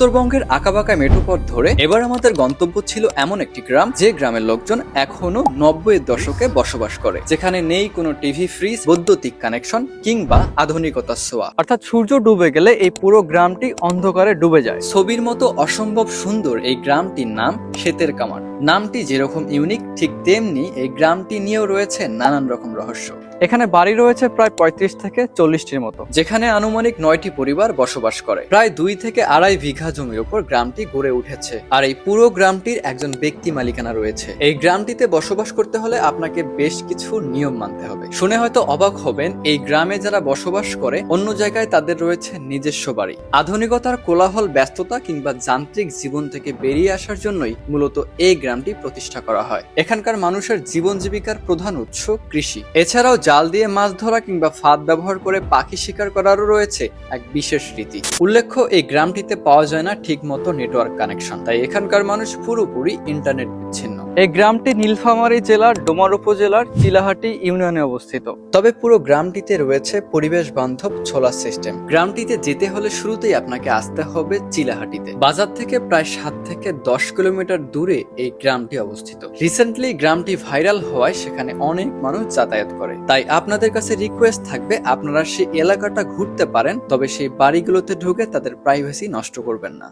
উত্তরবঙ্গের আঁকাবাঁকা মেঠোপথ ধরে এবার আমাদের গন্তব্য ছিল এমন একটি গ্রাম, যে গ্রামের লোকজন এখনো 90-এর দশকে বসবাস করে, যেখানে নেই কোনো টিভি, ফ্রিজ, বৈদ্যুতিক কানেকশন কিংবা আধুনিকতার ছোঁয়া। অর্থাৎ সূর্য ডুবে গেলে এই পুরো গ্রামটি অন্ধকারে ডুবে যায়। ছবির মতো অসম্ভব সুন্দর এই গ্রামটির নাম ক্ষেতের কামার। নামটি যেরকম ইউনিক, ঠিক তেমনি এই গ্রামটি নিয়েও রয়েছে নানান রকম রহস্য। এখানে বাড়ি রয়েছে প্রায় 35 থেকে 40টির মতো, যেখানে আনুমানিক 9টি পরিবার বসবাস করে। প্রায় 2 থেকে আড়াই বিঘা জমির উপর গ্রামটি গড়ে উঠেছে, আর এই পুরো গ্রামটির একজন ব্যক্তি মালিকানা রয়েছে। এই গ্রামটিতে বসবাস করতে হলে আপনাকে বেশ কিছু নিয়ম মানতে হবে। শুনে হয়তো অবাক হবেন, এই গ্রামে যারা বসবাস করে অন্য জায়গায় তাদের রয়েছে নিজস্ব বাড়ি। আধুনিকতার কোলাহল, ব্যস্ততা কিংবা যান্ত্রিক জীবন থেকে বেরিয়ে আসার জন্যই মূলত এই গ্রামটি প্রতিষ্ঠা করা হয়। এখানকার মানুষের জীবন জীবিকার প্রধান উৎস কৃষি। এছাড়াও জাল দিয়ে মাছ ধরা কিংবা ফাঁদ ব্যবহার করে পাখি শিকার করারও রয়েছে এক বিশেষ রীতি। উল্লেখ্য, এই গ্রামটিতে পাওয়া যায় না ঠিক মতো নেটওয়ার্ক কানেকশন, তাই এখানকার মানুষ পুরোপুরি ইন্টারনেট বিচ্ছিন্ন। এই গ্রামটি নীলফামারী জেলার ডোমার উপজেলার চিলাহাটি ইউনিয়নে অবস্থিত। তবে পুরো গ্রামটিতে রয়েছে পরিবেশ বান্ধব সোলার সিস্টেম। গ্রামটিতে যেতে হলে শুরুতেই আপনাকে আসতে হবে চিলাহাটিতে। বাজার থেকে প্রায় 7 থেকে 10 কিলোমিটার দূরে এই গ্রামটি অবস্থিত। রিসেন্টলি গ্রামটি ভাইরাল হওয়ায় সেখানে অনেক মানুষ যাতায়াত করে। তাই আপনাদের কাছে রিকোয়েস্ট থাকবে, আপনারা সেই এলাকাটা ঘুরতে পারেন, তবে সেই বাড়িগুলোতে ঢুকে তাদের প্রাইভেসি নষ্ট করবেন না।